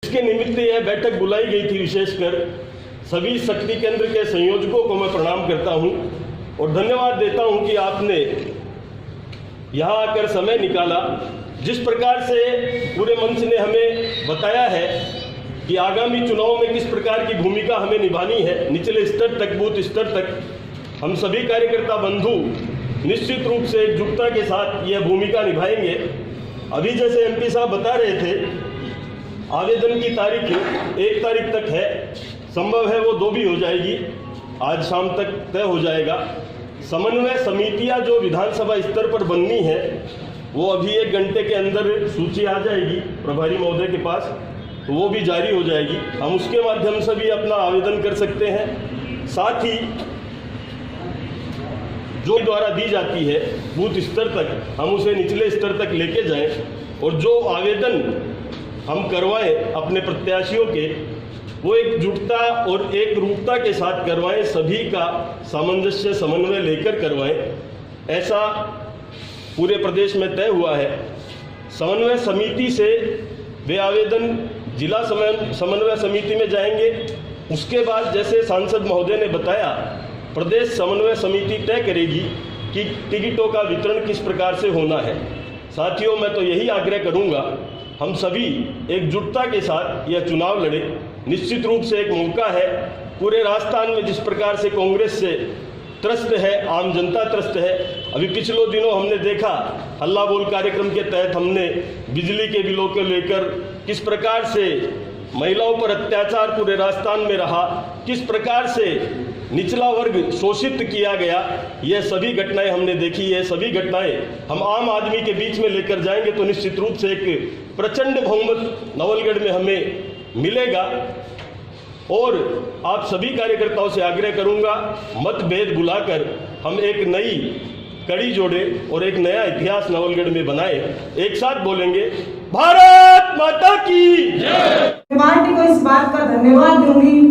इसके निमित्त यह बैठक बुलाई गई थी। विशेषकर सभी शक्ति केंद्र के संयोजकों को मैं प्रणाम करता हूं और धन्यवाद देता हूं कि आपने यहां आकर समय निकाला। जिस प्रकार से पूरे मंच ने हमें बताया है कि आगामी चुनाव में किस प्रकार की भूमिका हमें निभानी है, निचले स्तर तक, बूथ स्तर तक हम सभी कार्यकर्ता बंधु निश्चित रूप से एकजुटता के साथ यह भूमिका निभाएंगे। अभी जैसे एमपी साहब बता रहे थे, आवेदन की तारीख 1 तारीख तक है, संभव है वो 2 भी हो जाएगी, आज शाम तक तय हो जाएगा। समन्वय समितियां जो विधानसभा स्तर पर बननी है वो अभी 1 घंटे के अंदर सूची आ जाएगी प्रभारी महोदय के पास, तो वो भी जारी हो जाएगी। हम उसके माध्यम से भी अपना आवेदन कर सकते हैं। साथ ही जो द्वारा दी जाती है बूथ स्तर तक, हम उसे निचले स्तर तक लेके जाएं और जो आवेदन हम करवाएं अपने प्रत्याशियों के, वो एकजुटता और एक रूपता के साथ करवाएं, सभी का सामंजस्य समन्वय लेकर करवाएं। ऐसा पूरे प्रदेश में तय हुआ है। समन्वय समिति से वे आवेदन जिला समन्वय समिति में जाएंगे। उसके बाद जैसे सांसद महोदय ने बताया, प्रदेश समन्वय समिति तय करेगी कि टिकटों का वितरण किस प्रकार से होना है। साथियों, मैं तो यही आग्रह करूंगा, हम सभी एकजुटता के साथ यह चुनाव लड़े। निश्चित रूप से एक मौका है। पूरे राजस्थान में जिस प्रकार से कांग्रेस से त्रस्त है, आम जनता त्रस्त है। अभी पिछले दिनों हमने देखा, हल्ला बोल कार्यक्रम के तहत हमने बिजली के बिलों को लेकर किस प्रकार से महिलाओं पर अत्याचार पूरे राजस्थान में रहा, किस प्रकार से निचला वर्ग शोषित किया गया, यह सभी घटनाएं हमने देखी। ये सभी घटनाएं हम आम आदमी के बीच में लेकर जाएंगे तो निश्चित रूप से एक प्रचंड बहुमत नवलगढ़ में हमें मिलेगा। और आप सभी कार्यकर्ताओं से आग्रह करूंगा, मतभेद भुलाकर हम एक नई कड़ी जोड़े और एक नया इतिहास नवलगढ़ में बनाए। एक साथ बोलेंगे, भारत माता की जय। पार्टी को इस बात का धन्यवाद दूंगी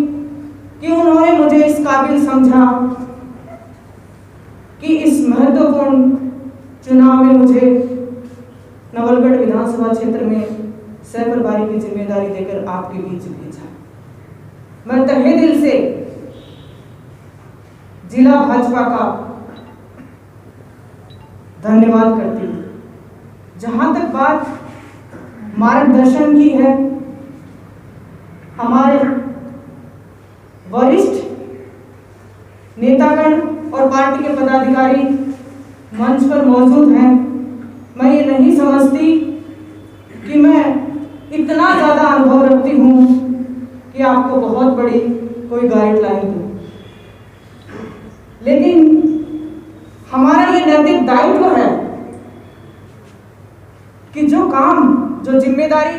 कि उन्होंने मुझे इस काबिल समझा कि इस महत्वपूर्ण चुनाव में मुझे नवलगढ़ विधानसभा क्षेत्र में सहप्रभारी की जिम्मेदारी देकर आपके बीच भेजा। मैं तहे दिल से जिला भाजपा का धन्यवाद करती हूँ। जहां तक बात मार्गदर्शन की है, हमारे वरिष्ठ नेतागण और पार्टी के पदाधिकारी मंच पर मौजूद हैं। मैं ये नहीं समझती कि मैं इतना ज़्यादा अनुभव रखती हूँ कि आपको बहुत बड़ी कोई गाइडलाइन दूँ, लेकिन हमारा ये नैतिक दायित्व है कि जो काम, जो जिम्मेदारी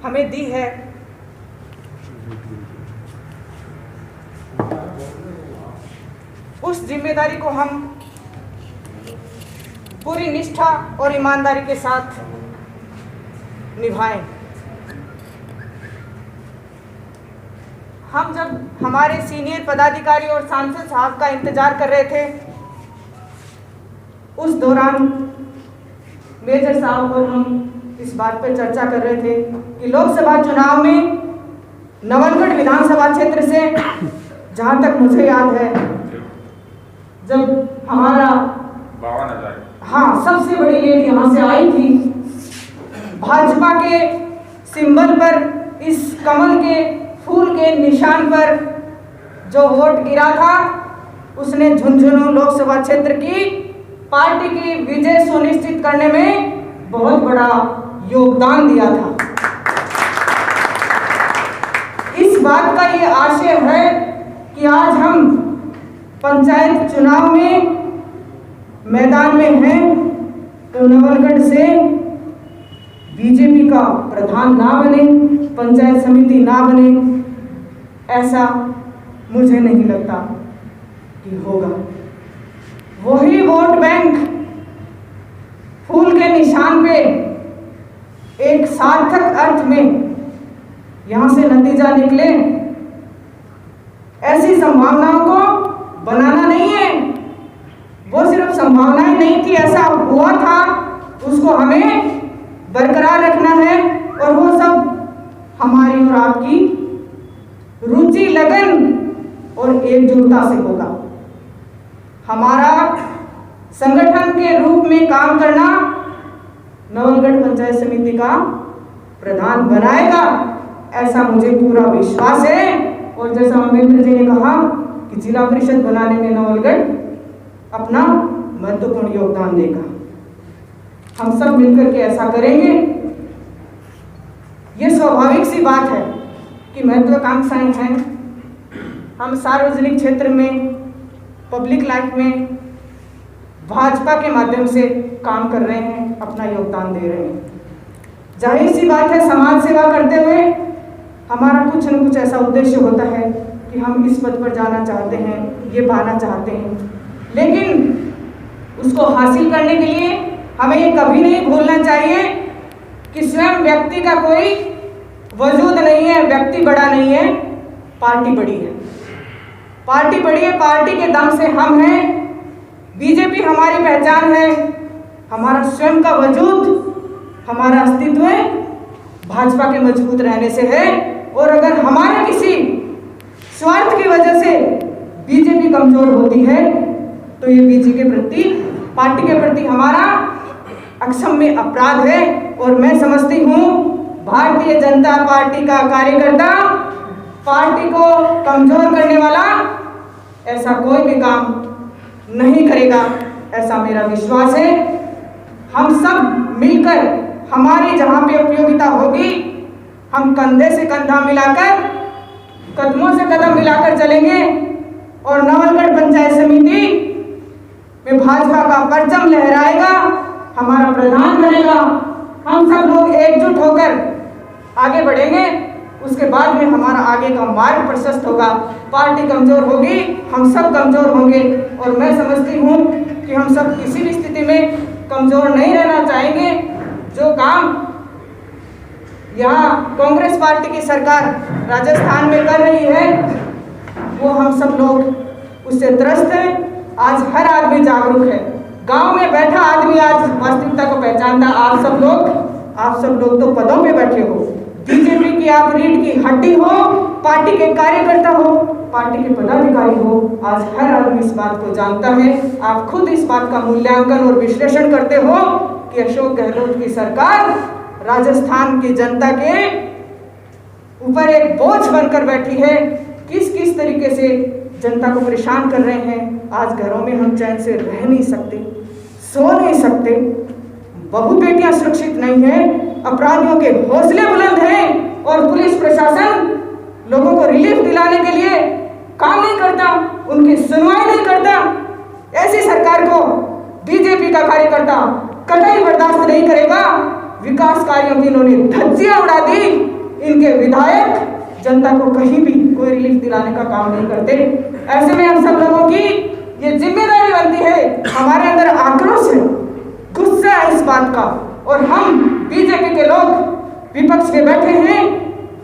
हमें दी है, उस जिम्मेदारी को हम पूरी निष्ठा और ईमानदारी के साथ निभाएं। हम जब हमारे सीनियर पदाधिकारी और सांसद साहब का इंतजार कर रहे थे, उस दौरान मेजर साहब और हम इस बात पर चर्चा कर रहे थे कि लोकसभा चुनाव में नवलगढ़ विधानसभा क्षेत्र से, जहां तक मुझे याद है, जब हमारा 52,000 सबसे बड़ी लीड यहाँ से आई थी, भाजपा के सिंबल पर, इस कमल के फूल के निशान पर जो वोट गिरा था, उसने झुंझुनू लोकसभा क्षेत्र की पार्टी की विजय सुनिश्चित करने में बहुत बड़ा योगदान दिया था। इस बात का ये आशय है कि आज हम पंचायत चुनाव में मैदान में हैं तो नवलगढ़ से बीजेपी का प्रधान ना बने, पंचायत समिति ना बने, ऐसा मुझे नहीं लगता कि होगा। वही वोट बैंक फूल के निशान पे एक सार्थक अर्थ में यहां से नतीजा निकले, ऐसी संभावनाओं को बनाना नहीं है। वो सिर्फ संभावनाएं नहीं थी, ऐसा हुआ था, उसको हमें बरकरार रखना है और वो सब हमारी और आपकी रुचि, लगन और एकजुटता से होगा। हमारा संगठन के रूप में काम करना नवलगढ़ पंचायत समिति का प्रधान बनाएगा, ऐसा मुझे पूरा विश्वास है। और जैसा अमरेंद्र जी ने कहा कि जिला परिषद बनाने में नवलगढ़ अपना महत्वपूर्ण योगदान देगा। हम सब मिलकर के ऐसा करेंगे। ये स्वाभाविक सी बात है कि महत्वाकांक्षाएं हैं। हम सार्वजनिक क्षेत्र में, पब्लिक लाइफ में भाजपा के माध्यम से काम कर रहे हैं, अपना योगदान दे रहे हैं। जाहिर सी बात है, समाज सेवा करते हुए हमारा कुछ न कुछ ऐसा उद्देश्य होता है कि हम इस पद पर जाना चाहते हैं, ये पाना चाहते हैं। लेकिन उसको हासिल करने के लिए हमें ये कभी नहीं भूलना चाहिए कि स्वयं व्यक्ति का कोई वजूद नहीं है, व्यक्ति बड़ा नहीं है, पार्टी बड़ी है। पार्टी बड़ी है, पार्टी के दम से हम हैं। बीजेपी हमारी पहचान है, हमारा स्वयं का वजूद, हमारा अस्तित्व भाजपा के मजबूत रहने से है। और अगर हमारे किसी स्वार्थ की वजह से बीजेपी कमजोर होती है तो ये बीजेपी के प्रति, पार्टी के प्रति हमारा अक्षम्य अपराध है। और मैं समझती हूँ भारतीय जनता पार्टी का कार्यकर्ता पार्टी को कमजोर करने वाला ऐसा कोई भी काम नहीं करेगा, ऐसा मेरा विश्वास है। हम सब मिलकर हमारी जहाँ पे उपयोगिता होगी, हम कंधे से कंधा मिलाकर, कदमों से कदम मिलाकर चलेंगे और नवलगढ़ पंचायत समिति में भाजपा का परचम लहराएगा, हमारा प्रधान बनेगा। हम सब लोग एकजुट होकर आगे बढ़ेंगे, उसके बाद में हमारा आगे का मार्ग प्रशस्त होगा। पार्टी कमजोर होगी, हम सब कमजोर होंगे। और मैं समझती हूँ कि हम सब किसी भी स्थिति में कमजोर नहीं रहना चाहेंगे। जो काम यहाँ कांग्रेस पार्टी की सरकार राजस्थान में कर रही है, वो हम सब लोग उससे त्रस्त हैं। आज हर आदमी जागरूक है, गांव में बैठा आदमी आज वास्तविकता को पहचानता। आप सब लोग तो पदों पे बैठे हो, बीजेपी की आप रीढ़ की हड्डी हो, पार्टी के कार्यकर्ता हो, पार्टी के पदाधिकारी हो। आज हर आदमी इस बात को जानता है। आप खुद इस बात का मूल्यांकन और विश्लेषण करते हो कि अशोक गहलोत की सरकार राजस्थान की जनता के ऊपर एक बोझ बनकर बैठी है। किस किस तरीके से जनता को परेशान कर रहे हैं। आज घरों में हम चैन से रह नहीं सकते, सो नहीं सकते, बहू बेटियां सुरक्षित नहीं है, अपराधियों के हौसले बुलंद हैं और पुलिस प्रशासन लोगों को रिलीफ दिलाने के लिए काम नहीं करता, उनकी सुनवाई नहीं करता। ऐसी सरकार को बीजेपी का कार्यकर्ता कतई बर्दाश्त नहीं करेगा। विकास कार्यों की इन्होंने धज्जियां उड़ा दी। इनके विधायक जनता को कहीं भी कोई रिलीफ दिलाने का काम नहीं करते। ऐसे में हम सब लोगों की ये जिम्मेदारी बनती है, हमारे अंदर आक्रोश है, गुस्सा है इस बात का। और हम बीजेपी के लोग विपक्ष में बैठे हैं,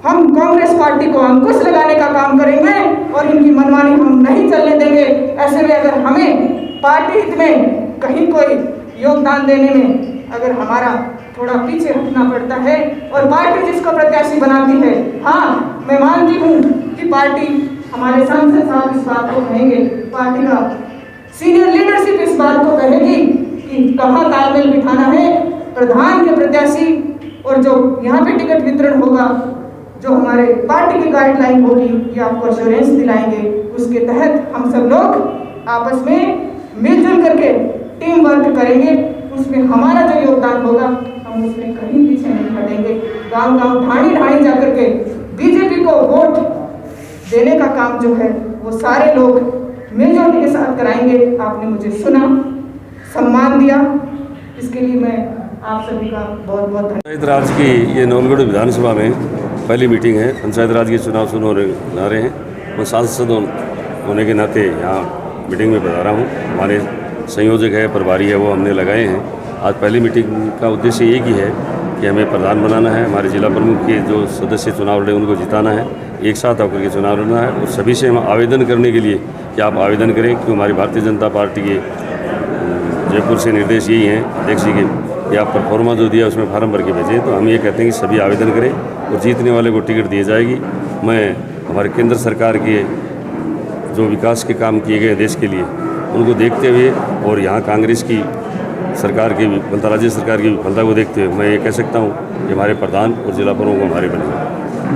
हम कांग्रेस पार्टी को अंकुश लगाने का काम करेंगे और इनकी मनमानी हम नहीं चलने देंगे। ऐसे में अगर हमें पार्टी हित में कहीं कोई योगदान देने में अगर हमारा थोड़ा पीछे हटना पड़ता है और पार्टी जिसको प्रत्याशी बनाती है, हाँ मैं मानती हूँ कि पार्टी, हमारे सांसद साहब इस बात को कहेंगे, पार्टी का सीनियर लीडरशिप इस बात को कहेगी कि कहाँ तालमेल बिठाना है। प्रधान के प्रत्याशी और जो यहाँ पे टिकट वितरण होगा, जो हमारे पार्टी की गाइडलाइन होगी, ये आपको एश्योरेंस दिलाएंगे। उसके तहत हम सब लोग आपस में मिलजुल करके टीम वर्क करेंगे। उसमें हमारा जो योगदान होगा हम उसमें कहीं पीछे नहीं हटेंगे। गांव गांव ढाणी ढाणी जाकर के बीजेपी को वोट देने का काम जो है वो सारे लोग मिलजुल के साथ कराएंगे। आपने मुझे सुना, सम्मान दिया, इसके लिए मैं आप सभी का बहुत बहुत धन्यवाद। पंचायत राज की ये नवलगढ़ विधानसभा में पहली मीटिंग है। पंचायत राज के चुनाव शुरू होने जा रहे हैं। मैं सांसद होने के नाते यहाँ मीटिंग में बता रहा हूँ। हमारे संयोजक है, प्रभारी है, वो हमने लगाए हैं। आज पहली मीटिंग का उद्देश्य एक ही है कि हमें प्रधान बनाना है। हमारे जिला प्रमुख के जो सदस्य चुनाव लड़े उनको जिताना है, एक साथ होकर के चुनाव लड़ना है। और सभी से हम आवेदन करने के लिए कि आप आवेदन करें, क्योंकि हमारी भारतीय जनता पार्टी के जयपुर से निर्देश यही हैं अध्यक्ष जी के या परफॉर्मा जो दिया उसमें फार्म भर के भेजें। तो हम ये कहते हैं कि सभी आवेदन करें और जीतने वाले को टिकट दी जाएगी। मैं हमारे केंद्र सरकार के जो विकास के काम किए गए देश के लिए उनको देखते हुए और यहाँ कांग्रेस की सरकार की विफलता, राज्य सरकार की विफलता को देखते हुए मैं ये कह सकता हूँ कि हमारे प्रधान और जिला प्रमुख हमारे बने।